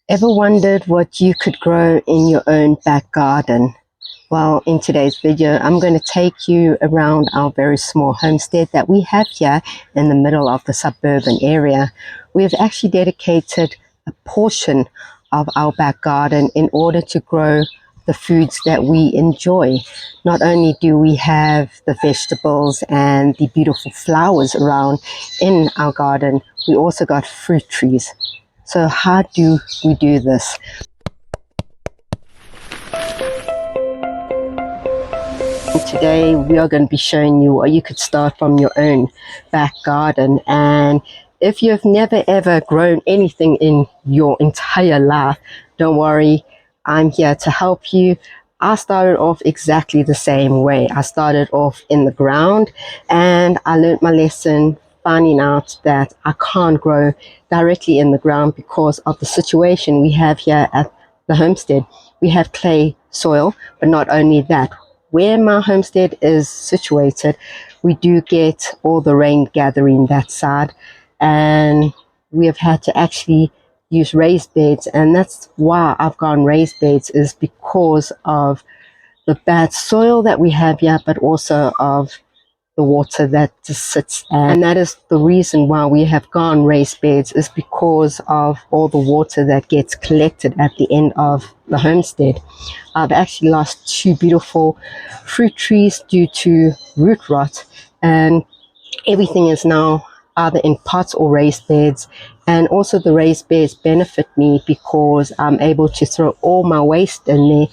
Ever wondered what you could grow in your own back garden? Well, in today's video, I'm going to take you around our very small homestead that we have here in the middle of the suburban area. We've actually dedicated a portion of our back garden in order to grow the foods that we enjoy. Not only do we have the vegetables and the beautiful flowers around in our garden, we also got fruit trees. So how do we do this? Today we are going to be showing you what you could start from your own back garden. And if you've never ever grown anything in your entire life, don't worry, I'm here to help you. I started off exactly the same way. I started off in the ground and I learned my lesson, finding out that I can't grow directly in the ground because of the situation we have here at the homestead. We have clay soil, but not only that, where my homestead is situated, we do get all the rain gathering that side, and we have had to actually use raised beds. And that's why I've gone raised beds, is because of the bad soil that we have here, but also of the water that just sits. And that is the reason why we have gone raised beds, is because of all the water that gets collected at the end of the homestead. I've actually lost 2 beautiful fruit trees due to root rot, and everything is now either in pots or raised beds. And also the raised beds benefit me because I'm able to throw all my waste in there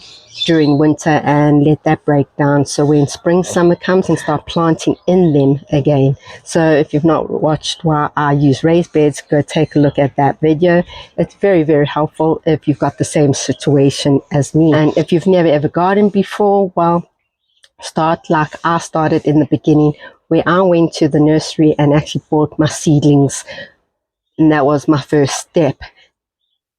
during winter and let that break down, so when spring summer comes and start planting in them again. So if you've not watched why I use raised beds, go take a look at that video. It's very helpful if you've got the same situation as me. And if you've never ever gardened before, well, start like I started in the beginning, where I went to the nursery and actually bought my seedlings, and that was my first step.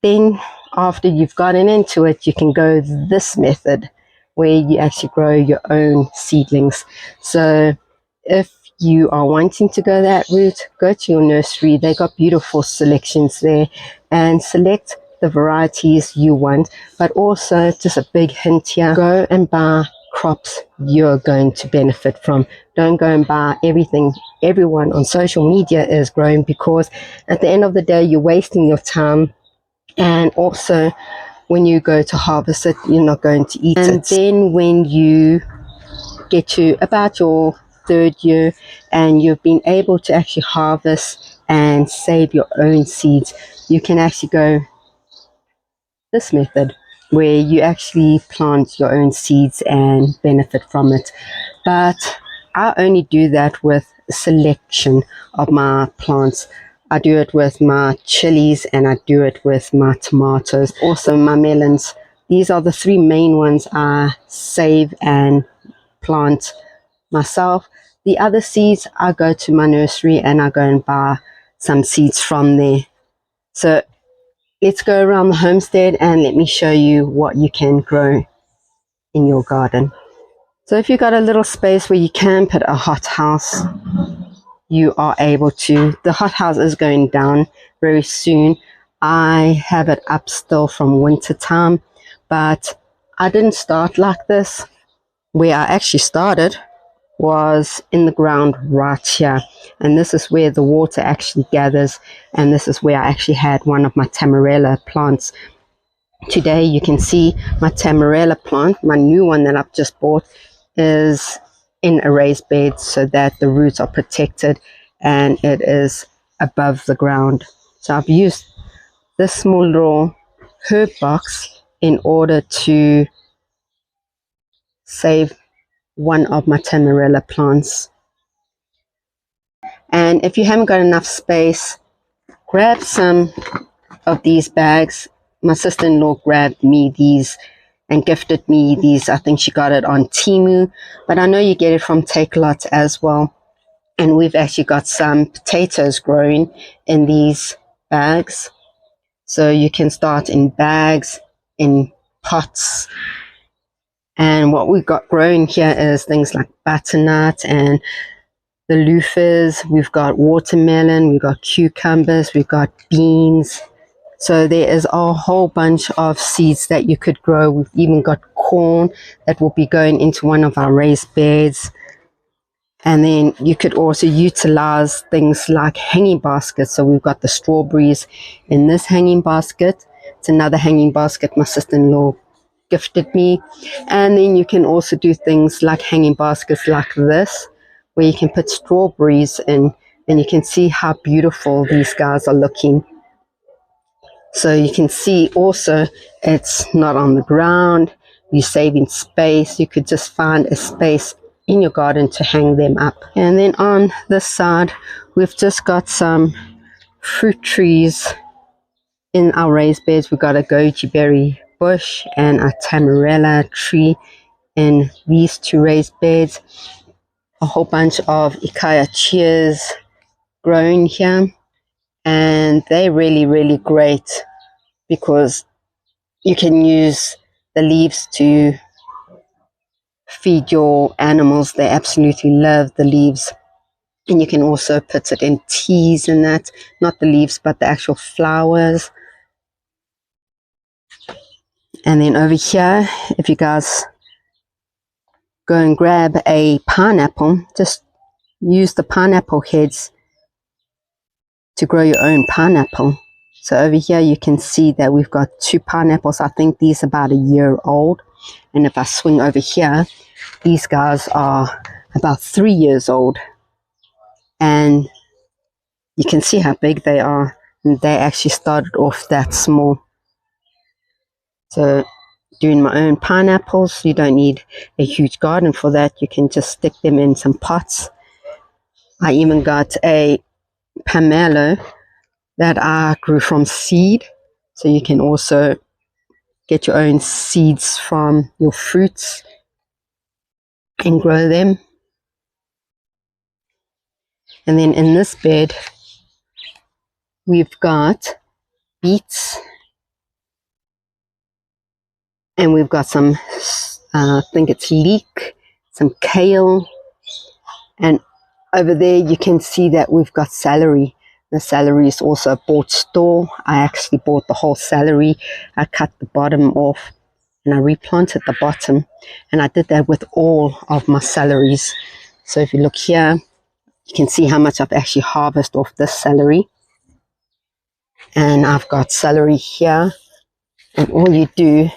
Then after you've gotten into it, you can go this method where you actually grow your own seedlings. So if you are wanting to go that route, go to your nursery. They got beautiful selections there, and select the varieties you want. But also, just a big hint here, go and buy crops you're going to benefit from. Don't go and buy everything everyone on social media is growing, because at the end of the day, you're wasting your time. And also, when you go to harvest it, you're not going to eat it. And then when you get to about your 3rd year and you've been able to actually harvest and save your own seeds, you can actually go this method, where you actually plant your own seeds and benefit from it. But I only do that with a selection of my plants. I do it with my chilies and I do it with my tomatoes, also my melons. These are the 3 main ones I save and plant myself. The other seeds, I go to my nursery and I go and buy some seeds from there. So let's go around the homestead and let me show you what you can grow in your garden. So if you've got a little space where you can put a hothouse, you are able to. The hothouse is going down very soon. I have it up still from winter time, but I didn't start like this. Where I actually started was in the ground right here, and this is where the water actually gathers, and this is where I actually had one of my tamarella plants. Today you can see my tamarella plant, my new one that I've just bought, is in a raised bed so that the roots are protected and it is above the ground. So I've used this small little herb box in order to save one of my tamarella plants. And if you haven't got enough space, grab some of these bags. My sister-in-law grabbed me these and gifted me these. I think she got it on Temu, but I know you get it from Takealot as well. And we've actually got some potatoes growing in these bags. So you can start in bags, in pots. And what we've got growing here is things like butternut and the loofahs. We've got watermelon, we've got cucumbers, we've got beans, So there is a whole bunch of seeds that you could grow. We've even got corn that will be going into one of our raised beds. And then you could also utilize things like hanging baskets. So we've got the strawberries in this hanging basket. It's another hanging basket my sister-in-law gifted me. And then you can also do things like hanging baskets like this, where you can put strawberries in, and you can see how beautiful these guys are looking. So you can see also it's not on the ground. You're saving space. You could just find a space in your garden to hang them up. And then on this side, we've just got some fruit trees in our raised beds. We've got a goji berry bush and a tamarella tree in these two raised beds. A whole bunch of Ikea cheers growing here. And they're really, really great because you can use the leaves to feed your animals. They absolutely love the leaves. And you can also put it in teas and that, not the leaves, but the actual flowers. And then over here, if you guys go and grab a pineapple, just use the pineapple heads to grow your own pineapple. So over here, you can see that we've got 2 pineapples. I think these are about a year old. And if I swing over here, these guys are about 3 years old. And you can see how big they are. And they actually started off that small. So doing my own pineapples, you don't need a huge garden for that. You can just stick them in some pots. I even got a pomelo that I grew from seed. So you can also get your own seeds from your fruits and grow them. And then in this bed, we've got beets. And we've got some, I think it's leek, some kale. And over there you can see that we've got celery. The celery is also a bought store. I actually bought the whole celery. I cut the bottom off and I replanted the bottom. And I did that with all of my celeries. So if you look here, you can see how much I've actually harvested off this celery. And I've got celery here. And all you do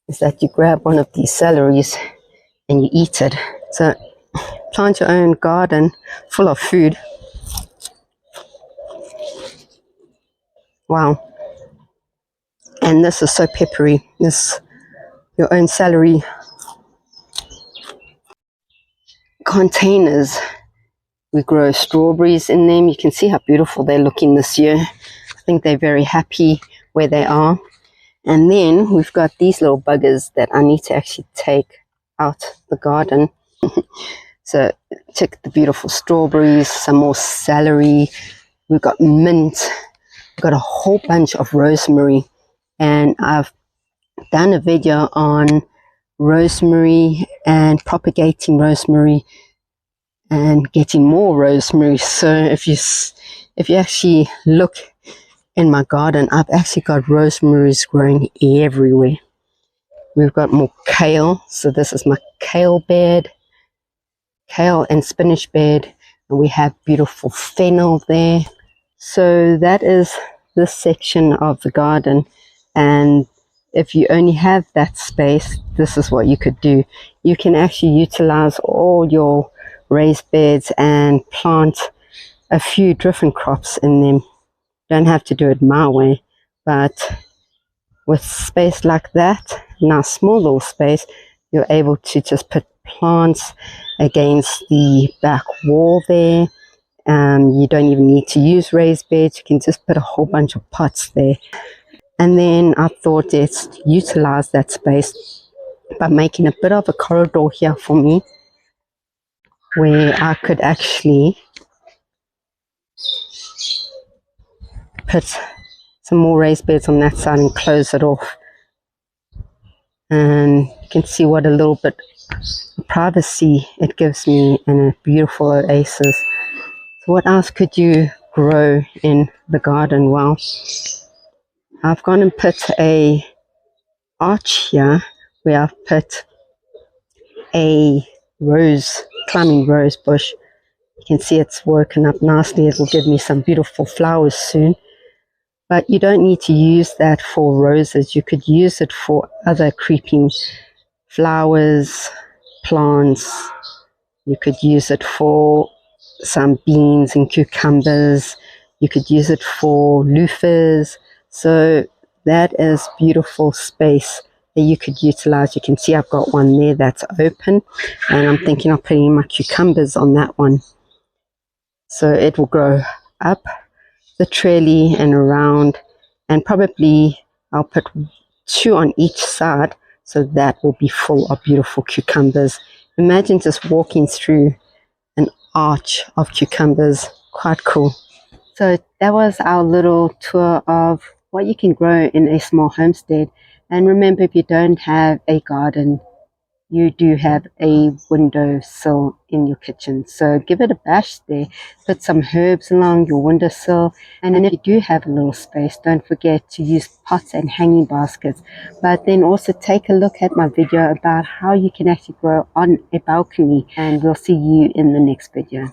is that you grab one of these celeries and you eat it. So plant your own garden full of food. Wow. And this is so peppery. This, your own celery containers. We grow strawberries in them. You can see how beautiful they're looking this year. I think they're very happy where they are. And then we've got these little buggers that I need to actually take out the garden. So check the beautiful strawberries, some more celery. We've got mint. We've got a whole bunch of rosemary. And I've done a video on rosemary and propagating rosemary and getting more rosemary. So if you actually look in my garden, I've actually got rosemaries growing everywhere. We've got more kale. So this is my kale bed, kale and spinach bed. And we have beautiful fennel there. So that is this section of the garden. And if you only have that space, this is what you could do. You can actually utilize all your raised beds and plant a few different crops in them. Don't have to do it my way, but with space like that, now small little space, you're able to just put plants against the back wall there. You don't even need to use raised beds. You can just put a whole bunch of pots there. And then I thought let's utilize that space by making a bit of a corridor here for me, where I could actually put some more raised beds on that side and close it off. And you can see what a little bit of privacy it gives me in a beautiful oasis. So what else could you grow in the garden? Well, I've gone and put a arch here where I've put a climbing rose bush. You can see it's working up nicely. It will give me some beautiful flowers soon. But you don't need to use that for roses. You could use it for other creeping flowers, plants. You could use it for some beans and cucumbers. You could use it for loofahs. So that is beautiful space that you could utilize. You can see I've got one there that's open, and I'm thinking of putting my cucumbers on that one. So it will grow up the trellis and around, and probably I'll put 2 on each side, so that will be full of beautiful cucumbers. Imagine just walking through an arch of cucumbers. Quite cool. So that was our little tour of what you can grow in a small homestead. And remember, if you don't have a garden, you do have a windowsill in your kitchen. So give it a bash there. Put some herbs along your windowsill. And if you do have a little space, don't forget to use pots and hanging baskets. But then also take a look at my video about how you can actually grow on a balcony. And we'll see you in the next video.